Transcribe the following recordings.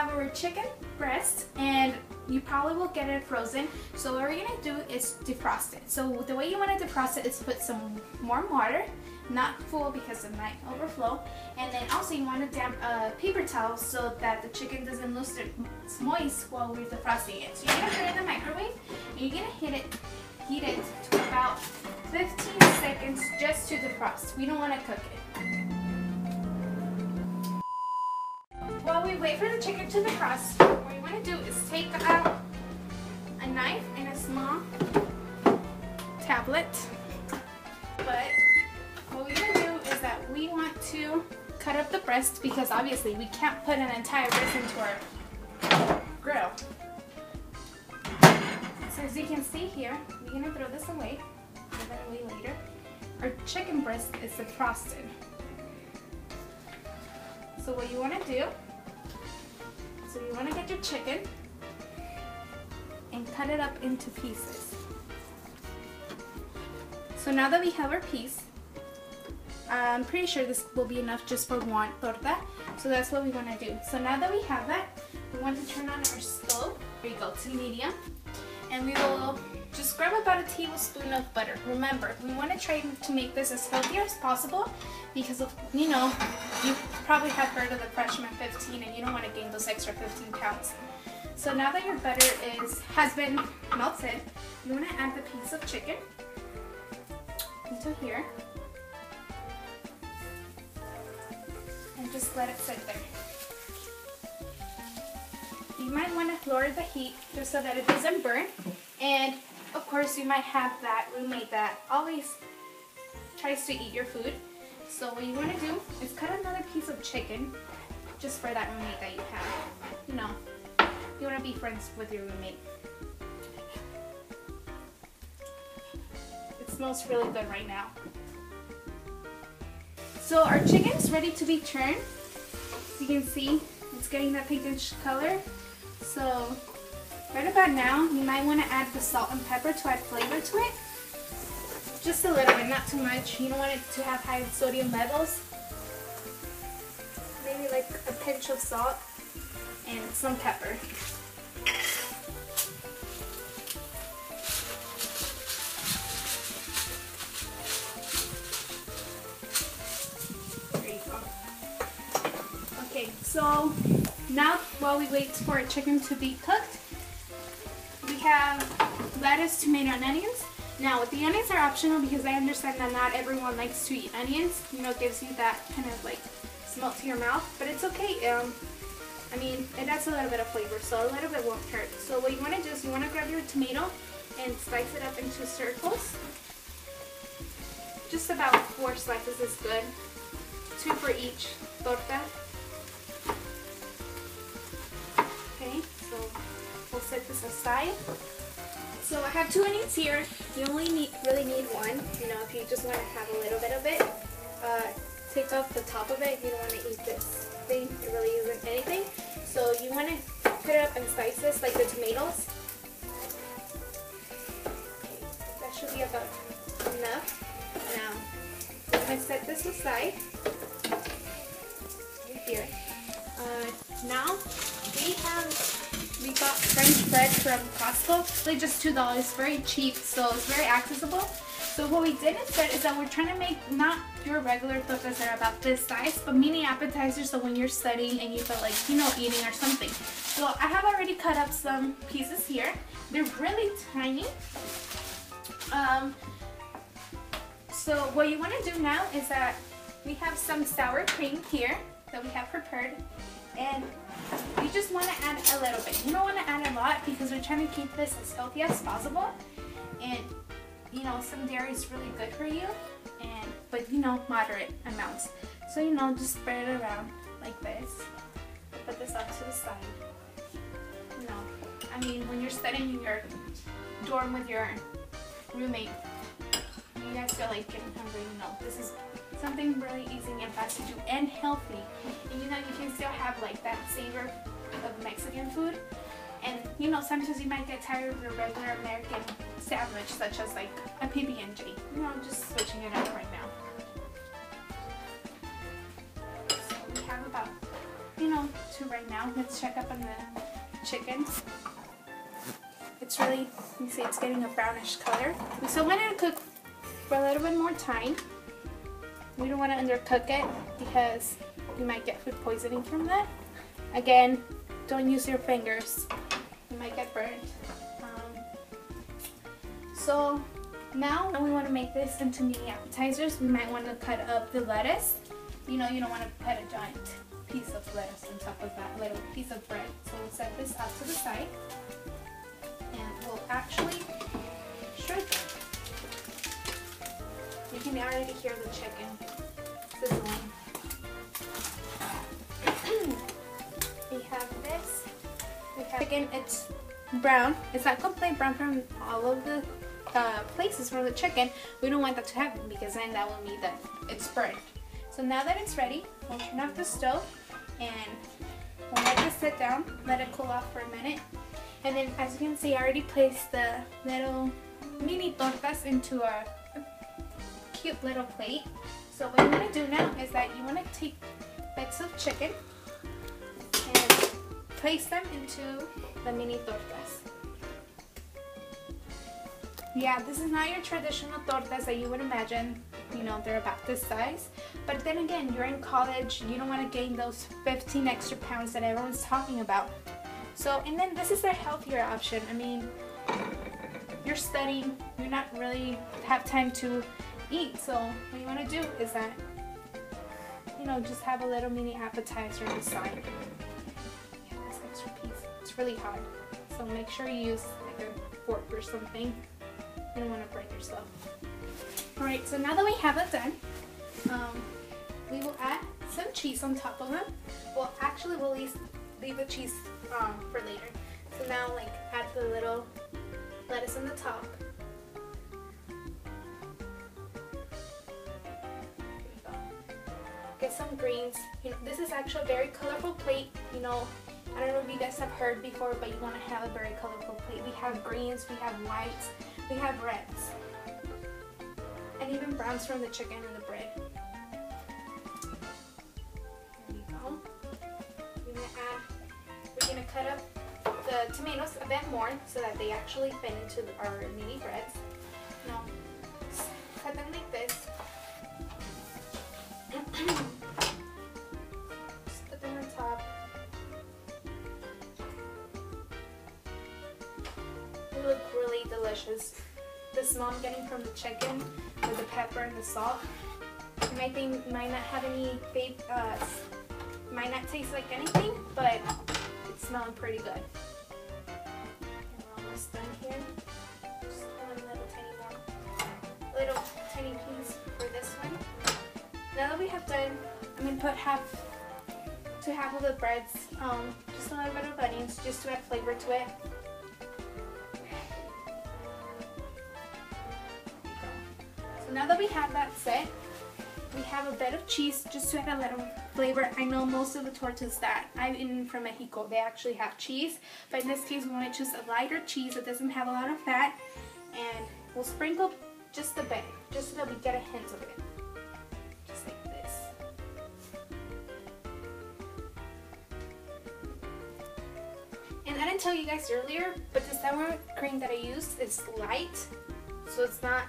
have our chicken breast, and you probably will get it frozen. So what we're gonna do is defrost it. So the way you want to defrost it is put some warm water, not full because it might overflow, and then also you want to damp a paper towel so that the chicken doesn't lose its moist while we're defrosting it. So you're gonna put it in the microwave, and you're gonna heat it to about 15 seconds just to defrost. We don't want to cook it. While we wait for the chicken to defrost, what you want to do is take out a knife and a small tablet. But what we're going to do is that we want to cut up the breast because obviously we can't put an entire breast into our grill. So as you can see here, we're going to throw this away. Throw that away later. Our chicken breast is defrosted. So what you want to do, so you want to get your chicken and cut it up into pieces. So now that we have our piece, I'm pretty sure this will be enough just for one torta. So that's what we want to do. So now that we have that, we want to turn on our stove. Here you go, to medium. And we will just grab about a tablespoon of butter. Remember, we want to try to make this as healthy as possible because of, you know, you probably have heard of the freshman 15 and you don't want to gain those extra 15 pounds. So now that your butter has been melted, you want to add the piece of chicken into here and just let it sit there. You might want to lower the heat just so that it doesn't burn, and of course you might have that roommate that always tries to eat your food. So what you want to do is cut another piece of chicken just for that roommate that you have. You know, you want to be friends with your roommate. It smells really good right now. So our chicken's ready to be turned. As you can see, it's getting that pinkish color. So right about now, you might want to add the salt and pepper to add flavor to it. Just a little bit, not too much. You don't want it to have high sodium levels. Maybe like a pinch of salt and some pepper. There you go. Okay, so now while we wait for our chicken to be cooked, we have lettuce, tomato, and onions. Now, the onions are optional because I understand that not everyone likes to eat onions. You know, it gives you that kind of like smell to your mouth, but it's okay. I mean, it adds a little bit of flavor, so a little bit won't hurt. So what you want to do is you want to grab your tomato and slice it up into circles. Just about 4 slices is good. 2 for each torta. Okay, so we'll set this aside. So I have 2 onions here. You only really need 1. You know, if you just want to have a little bit of it, take off the top of it. You don't want to eat this thing. It really isn't anything. So you want to cut it up in slices like the tomatoes. Okay, that should be about enough. Now, I'm going to set this aside. Right here. Now, we got French bread from Costco. Like just $2. Very cheap, so it's very accessible. So what we did instead is that we're trying to make not your regular tortas that are about this size, but mini appetizers, so when you're studying and you feel like, you know, eating or something. So I have already cut up some pieces here. They're really tiny. So what you want to do now is that we have some sour cream here that we have prepared, and you just want to add a little bit. You don't want to add a lot because we're trying to keep this as healthy as possible. And you know, some dairy is really good for you, but you know, moderate amounts. So you know, just spread it around like this. Put this off to the side. You know, I mean, when you're studying in your dorm with your roommate, you guys feel like getting hungry, you know, this is something really easy and fast to do and healthy. And you know, you can still have like that savor of Mexican food. And you know, sometimes you might get tired of your regular American sandwich, such as like a PB&J. You know, I'm just switching it up right now. So we have about, you know, to right now. Let's check up on the chicken. It's really, you see it's getting a brownish color. We still want it to cook for a little bit more time. We don't want to undercook it because you might get food poisoning from that. Again, don't use your fingers. You might get burned. So now we want to make this into mini appetizers. We might want to cut up the lettuce. You know, you don't want to put a giant piece of lettuce on top of that little piece of bread. So we'll set this out to the side. And we'll actually shred them. You can already hear the chicken sizzling. We have this. We have chicken. It's brown. It's not complete brown from all of the places from the chicken. We don't want that to happen because then that will mean that it's burnt. So now that it's ready, we'll turn off the stove and we'll let this sit down, let it cool off for a minute. And then as you can see, I already placed the little mini tortas into our cute little plate. So what you want to do now is that you want to take bits of chicken and place them into the mini tortas. Yeah, this is not your traditional tortas that you would imagine. You know, they're about this size. But then again, you're in college, you don't want to gain those 15 extra pounds that everyone's talking about. So, and then this is a healthier option. I mean, you're studying, you're not really have time to eat. So what you want to do is that, you know, just have a little mini appetizer on the side. Yeah, this extra piece, it's really hard. So make sure you use like a fork or something. You don't want to burn yourself. Alright, so now that we have it done, we will add some cheese on top of them. Well, actually we'll leave the cheese for later. So now like add the little lettuce on the top. There you go. Get some greens. You know, this is actually a very colorful plate. You know, I don't know if you guys have heard before, but you want to have a very colorful plate. We have greens, we have whites, we have reds, and even browns from the chicken and the bread. There you go. We're gonna cut up the tomatoes a bit more so that they actually fit into our mini breads. Now, cut them like this. Just put them on top. They look really delicious. The smell I'm getting from the chicken with the pepper and the salt. You might not have any might not taste like anything, but it's smelling pretty good. And we're almost done here. Just one little tiny piece for this one. Now that we have done, I'm gonna put half of the breads, just a little bit of onions, just to add flavor to it. So now that we have that set, we have a bit of cheese just to add a little flavor. I know most of the tortas that I'm in from Mexico, they actually have cheese, but in this case we want to choose a lighter cheese that doesn't have a lot of fat, and we'll sprinkle just a bit, just so that we get a hint of it. Just like this. And I didn't tell you guys earlier, but the sour cream that I used is light, so it's not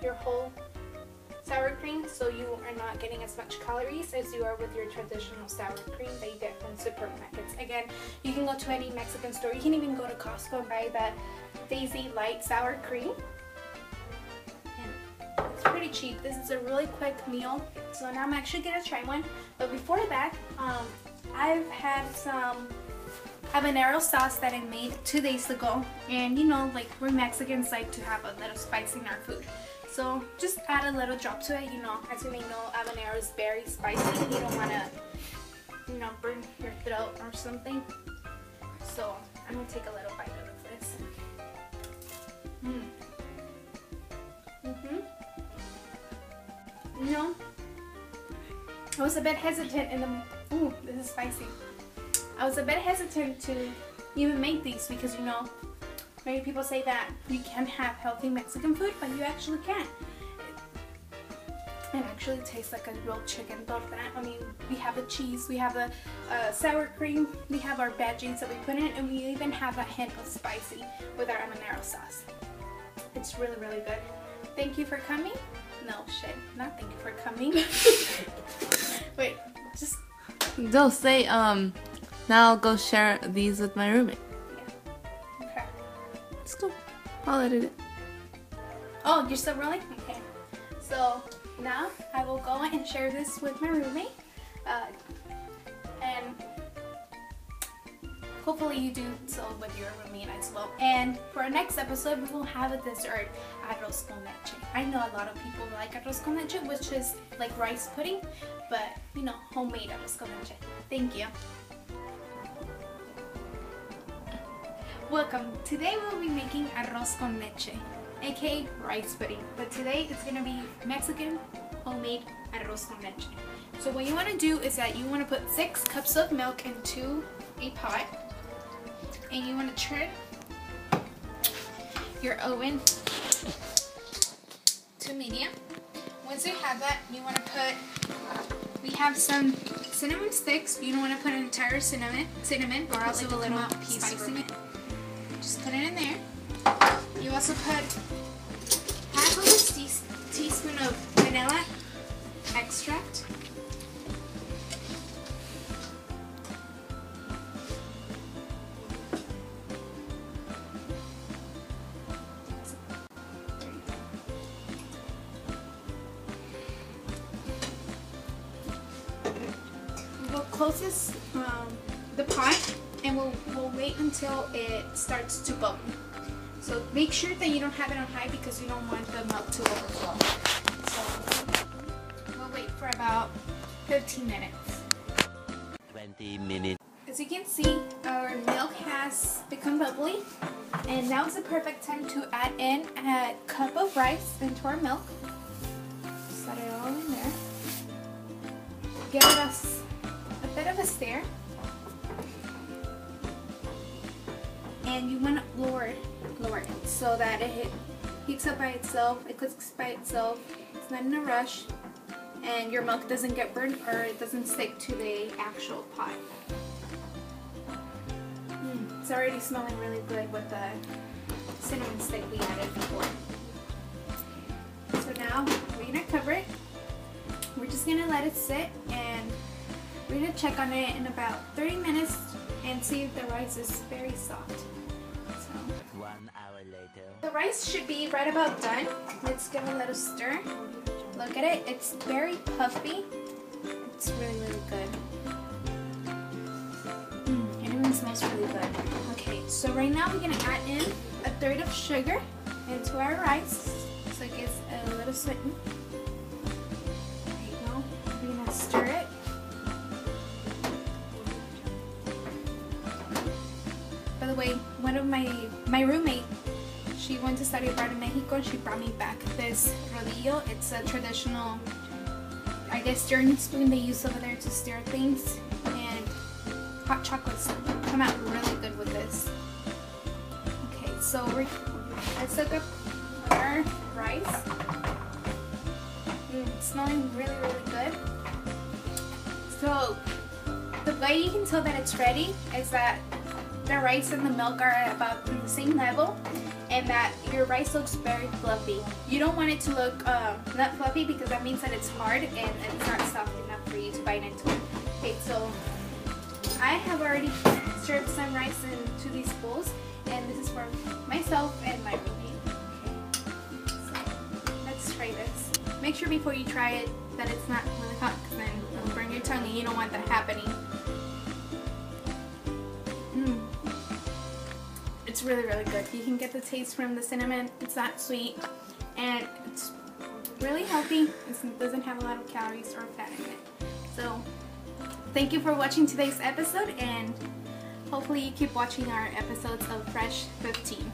your whole sour cream, so you are not getting as much calories as you are with your traditional sour cream that you get from supermarkets. Again, you can go to any Mexican store, you can even go to Costco and buy that Daisy light sour cream. And it's pretty cheap. This is a really quick meal, so now I'm actually gonna try one. But before that, I've had some habanero sauce that I made 2 days ago, and you know, like we're Mexicans like to have a little spice in our food. So just add a little drop to it. You know, as you may know, habanero is very spicy. You don't want to, you know, burn your throat or something. So I'm going to take a little bite of this. You know, I was a bit hesitant in the, ooh, this is spicy. I was a bit hesitant to even make these because, you know, many people say that you can have healthy Mexican food, but you actually can't. It actually tastes like a real chicken torta. I mean, we have the cheese, we have the sour cream, we have our veggies that we put in, and we even have a hint of spicy with our habanero sauce. It's really, really good. Thank you for coming. No, shit, not thank you for coming. Wait, just... Don't say, now I'll go share these with my roommate. Yeah. Okay. Let's go. I'll edit it. Oh, you're still rolling? Okay. So, now I will go and share this with my roommate. And hopefully you do so with your roommate as well. And for our next episode, we will have a dessert, arroz con leche. I know a lot of people like arroz con leche, which is like rice pudding, but you know, homemade arroz con leche. Thank you. Welcome. Today we'll be making arroz con leche, aka rice pudding. But today it's gonna be Mexican homemade arroz con leche. So what you want to do is that you want to put 6 cups of milk into a pot, and you want to turn your oven to medium. Once you have that, you want to put, we have some cinnamon sticks. You don't want to put an entire cinnamon, or also like a little piece of it. Just put it in there. You also put half of a teaspoon of vanilla extract. We'll close this, the pot, and we'll wait until it starts to bubble. So make sure that you don't have it on high because you don't want the milk to overflow. So we'll wait for about 15 minutes. 20 minutes. As you can see, our milk has become bubbly, and now is the perfect time to add in a cup of rice into our milk. Set it all in there. Give it a bit of a stir. And you want to lower it so that it heats up by itself, it cooks by itself, it's not in a rush, and your milk doesn't get burnt or it doesn't stick to the actual pot. It's already smelling really good with the cinnamon stick we added before. So now we're going to cover it. We're just going to let it sit, and we're going to check on it in about 30 minutes and see if the rice is very soft. So 1 hour later. the rice should be right about done. Let's give it a little stir. Look at it. It's very puffy. It's really, really good. It even smells really good. Okay, so right now we're going to add in 1/3 of sugar into our rice so it gets a little sweetened. There you go. We're going to stir it. By the way, one of my roommate, she went to study abroad in Mexico, and she brought me back this rodillo. It's a traditional, I guess, stirring spoon they use over there to stir things, and hot chocolates come out really good with this. Okay, so let's cook up our rice. It's smelling really, really good. So the way you can tell that it's ready is that the rice and the milk are about the same level, and that your rice looks very fluffy. You don't want it to look not fluffy, because that means that it's hard and it's not soft enough for you to bite into it. Okay, so I have already stirred some rice into these bowls, and this is for myself and my roommate. Okay, so let's try this. Make sure before you try it that it's not really hot, because then it'll burn your tongue and you don't want that happening. It's really, really good. You can get the taste from the cinnamon. It's not sweet, and it's really healthy. It doesn't have a lot of calories or fat in it. So thank you for watching today's episode, and hopefully you keep watching our episodes of Fresh 15.